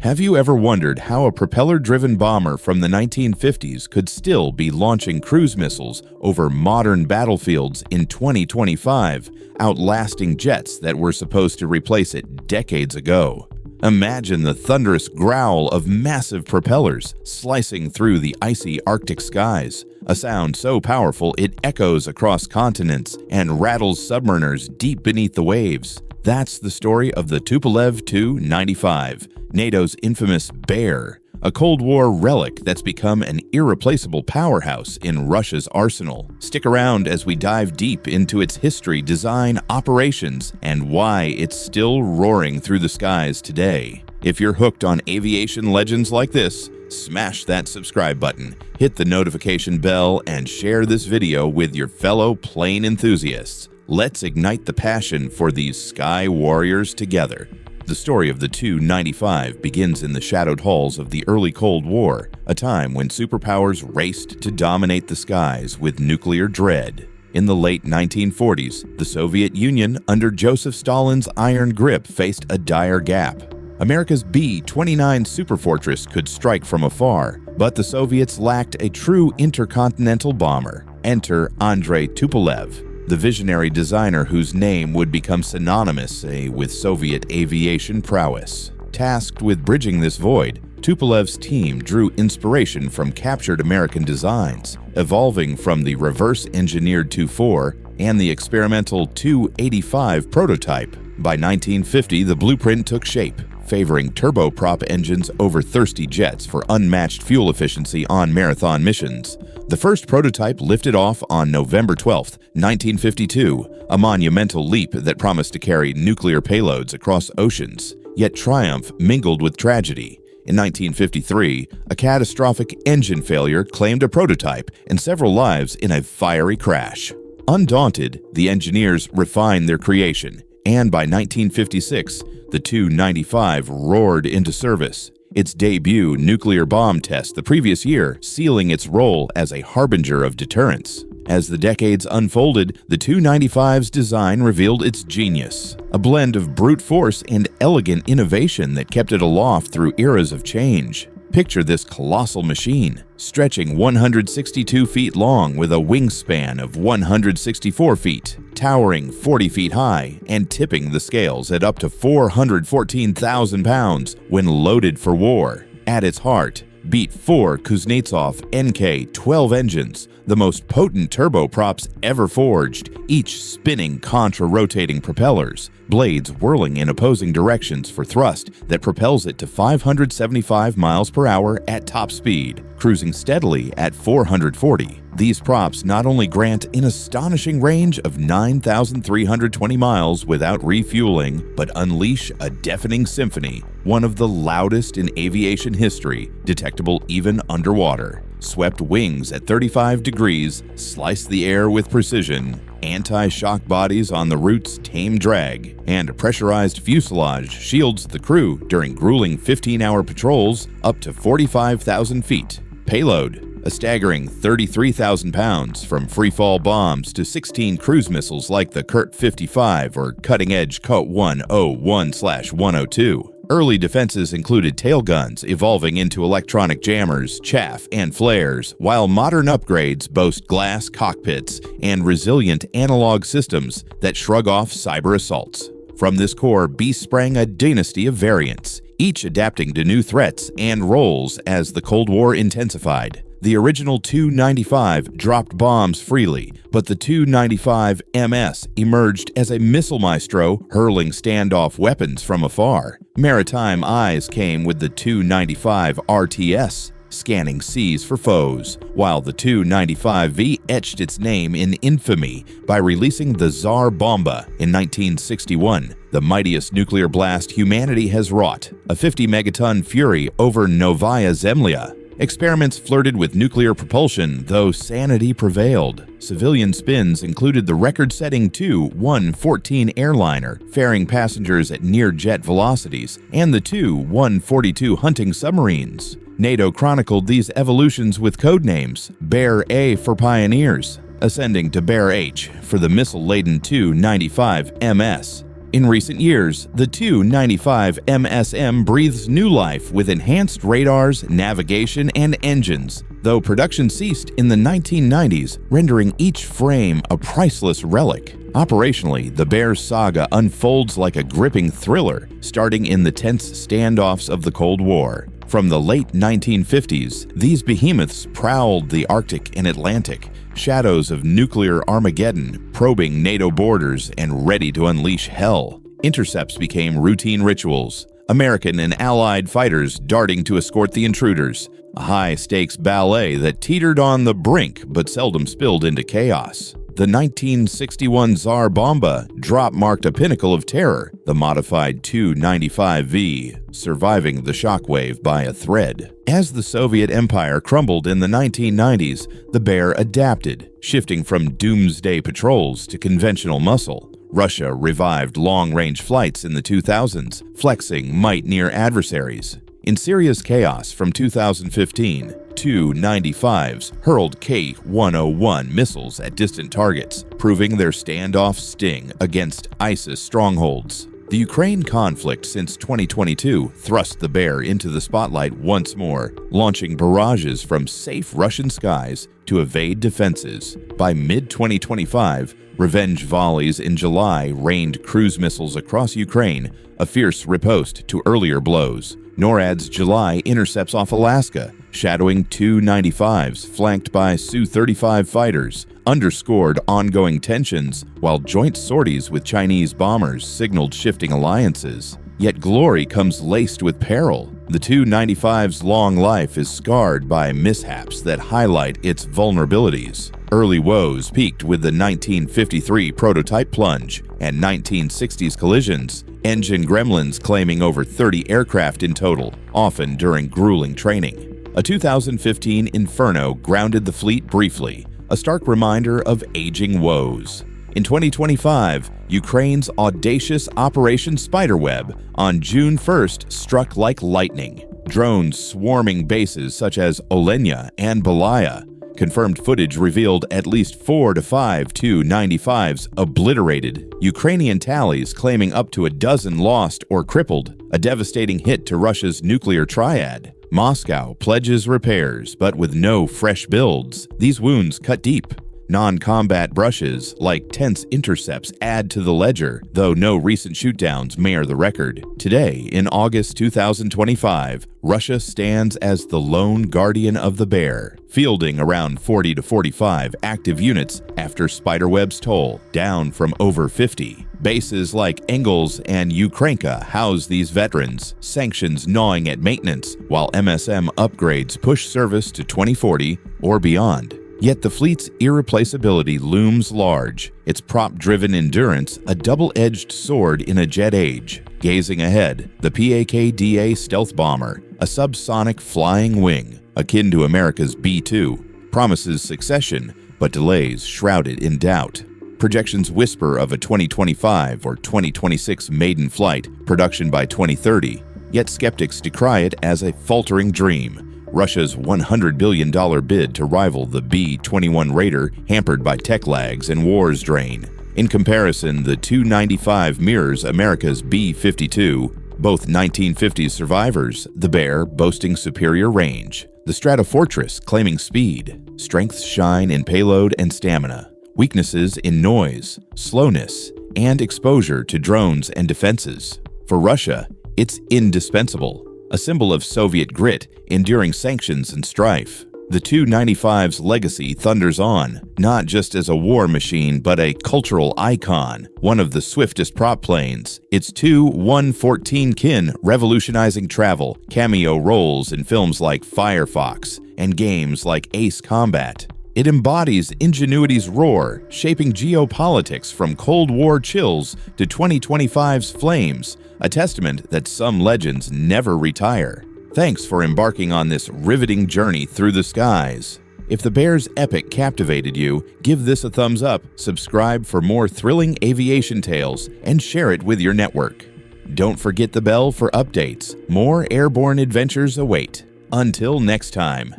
Have you ever wondered how a propeller-driven bomber from the 1950s could still be launching cruise missiles over modern battlefields in 2025, outlasting jets that were supposed to replace it decades ago? Imagine the thunderous growl of massive propellers slicing through the icy Arctic skies, a sound so powerful it echoes across continents and rattles submariners deep beneath the waves. That's the story of the Tupolev Tu-95, NATO's infamous Bear, a Cold War relic that's become an irreplaceable powerhouse in Russia's arsenal. Stick around as we dive deep into its history, design, operations, and why it's still roaring through the skies today. If you're hooked on aviation legends like this, smash that subscribe button, hit the notification bell, and share this video with your fellow plane enthusiasts. Let's ignite the passion for these sky warriors together. The story of the Tu-95 begins in the shadowed halls of the early Cold War, a time when superpowers raced to dominate the skies with nuclear dread. In the late 1940s, the Soviet Union, under Joseph Stalin's iron grip, faced a dire gap. America's B-29 superfortress could strike from afar, but the Soviets lacked a true intercontinental bomber. Enter Andrei Tupolev, the visionary designer whose name would become synonymous with Soviet aviation prowess. Tasked with bridging this void, Tupolev's team drew inspiration from captured American designs, evolving from the reverse-engineered Tu-4 and the experimental Tu-85 prototype. By 1950, the blueprint took shape, favoring turboprop engines over thirsty jets for unmatched fuel efficiency on marathon missions. The first prototype lifted off on November 12, 1952, a monumental leap that promised to carry nuclear payloads across oceans. Yet triumph mingled with tragedy. In 1953, a catastrophic engine failure claimed a prototype and several lives in a fiery crash. Undaunted, the engineers refined their creation, and by 1956, the Tu-95 roared into service, its debut nuclear bomb test the previous year sealing its role as a harbinger of deterrence. As the decades unfolded, the Tu-95's design revealed its genius, a blend of brute force and elegant innovation that kept it aloft through eras of change. Picture this colossal machine, stretching 162 feet long with a wingspan of 164 feet, towering 40 feet high, and tipping the scales at up to 414,000 pounds when loaded for war. At its heart beat 4 Kuznetsov NK-12 engines, the most potent turboprops ever forged, each spinning contra-rotating propellers, blades whirling in opposing directions for thrust that propels it to 575 miles per hour at top speed, cruising steadily at 440. These props not only grant an astonishing range of 9,320 miles without refueling, but unleash a deafening symphony, one of the loudest in aviation history, detectable even underwater. Swept wings at 35 degrees slice the air with precision, anti-shock bodies on the route's tame drag, and a pressurized fuselage shields the crew during grueling 15-hour patrols up to 45,000 feet. Payload: a staggering 33,000 pounds, from free-fall bombs to 16 cruise missiles like the Kurt 55 or cutting-edge Kot 101/102. Early defenses included tail guns evolving into electronic jammers, chaff, and flares, while modern upgrades boast glass cockpits and resilient analog systems that shrug off cyber assaults. From this core sprang a dynasty of variants, each adapting to new threats and roles as the Cold War intensified. The original Tu-95 dropped bombs freely, but the Tu-95 MS emerged as a missile maestro, hurling standoff weapons from afar. Maritime eyes came with the Tu-95 RTS, scanning seas for foes, while the Tu-95V etched its name in infamy by releasing the Tsar Bomba in 1961, the mightiest nuclear blast humanity has wrought, a 50-megaton fury over Novaya Zemlya. Experiments flirted with nuclear propulsion, though sanity prevailed. Civilian spins included the record-setting Tu-114 airliner, ferrying passengers at near-jet velocities, and the Tu-142 hunting submarines. NATO chronicled these evolutions with codenames: Bear A for pioneers, ascending to Bear H for the missile-laden Tu-95 MS. In recent years, the Tu-95 MSM breathes new life with enhanced radars, navigation, and engines, though production ceased in the 1990s, rendering each frame a priceless relic. Operationally, the Bear's saga unfolds like a gripping thriller, starting in the tense standoffs of the Cold War. From the late 1950s, these behemoths prowled the Arctic and Atlantic, shadows of nuclear Armageddon, probing NATO borders and ready to unleash hell. Intercepts became routine rituals, American and Allied fighters darting to escort the intruders, a high-stakes ballet that teetered on the brink but seldom spilled into chaos. The 1961 Tsar Bomba drop marked a pinnacle of terror, the modified Tu-95V surviving the shockwave by a thread. As the Soviet Empire crumbled in the 1990s, the Bear adapted, shifting from doomsday patrols to conventional muscle. Russia revived long-range flights in the 2000s, flexing might near adversaries. In Syria's chaos from 2015, Tu-95s hurled K-101 missiles at distant targets, proving their standoff sting against ISIS strongholds. The Ukraine conflict since 2022 thrust the Bear into the spotlight once more, launching barrages from safe Russian skies to evade defenses. By mid-2025, revenge volleys in July rained cruise missiles across Ukraine, a fierce riposte to earlier blows. NORAD's July intercepts off Alaska, shadowing Tu-95s flanked by Su-35 fighters, underscored ongoing tensions, while joint sorties with Chinese bombers signaled shifting alliances. Yet glory comes laced with peril. The Tu-95's long life is scarred by mishaps that highlight its vulnerabilities. Early woes peaked with the 1953 prototype plunge and 1960s collisions, engine gremlins claiming over 30 aircraft in total, often during grueling training. A 2015 Inferno grounded the fleet briefly, a stark reminder of aging woes. In 2025, Ukraine's audacious Operation Spiderweb on June 1st struck like lightning. Drones swarming bases such as Olenya and Belaya. Confirmed footage revealed at least 4 to 5 Tu-95s obliterated, Ukrainian tallies claiming up to a dozen lost or crippled, a devastating hit to Russia's nuclear triad. Moscow pledges repairs, but with no fresh builds. These wounds cut deep. Non-combat brushes, like tense intercepts, add to the ledger, though no recent shootdowns mar the record. Today, in August 2025, Russia stands as the lone guardian of the Bear, fielding around 40 to 45 active units after Spiderweb's toll, down from over 50. Bases like Engels and Ukrainka house these veterans, sanctions gnawing at maintenance, while MSM upgrades push service to 2040 or beyond. Yet the fleet's irreplaceability looms large, its prop-driven endurance a double-edged sword in a jet age. Gazing ahead, the PAK-DA stealth bomber, a subsonic flying wing, akin to America's B-2, promises succession, but delays shrouded in doubt. Projections whisper of a 2025 or 2026 maiden flight, production by 2030, yet skeptics decry it as a faltering dream. Russia's $100 billion bid to rival the B-21 Raider hampered by tech lags and war's drain. In comparison, the Tu-95 mirrors America's B-52, both 1950s survivors, the Bear boasting superior range, the Stratofortress claiming speed, strengths shine in payload and stamina, weaknesses in noise, slowness, and exposure to drones and defenses. For Russia, it's indispensable. A symbol of Soviet grit, enduring sanctions and strife. The Tu-95's legacy thunders on, not just as a war machine, but a cultural icon, one of the swiftest prop planes. Its Tu-114 kin revolutionizing travel, cameo roles in films like Firefox and games like Ace Combat. It embodies ingenuity's roar, shaping geopolitics from Cold War chills to 2025's flames, a testament that some legends never retire. Thanks for embarking on this riveting journey through the skies. If the Bear's epic captivated you, give this a thumbs up, subscribe for more thrilling aviation tales, and share it with your network. Don't forget the bell for updates. More airborne adventures await. Until next time.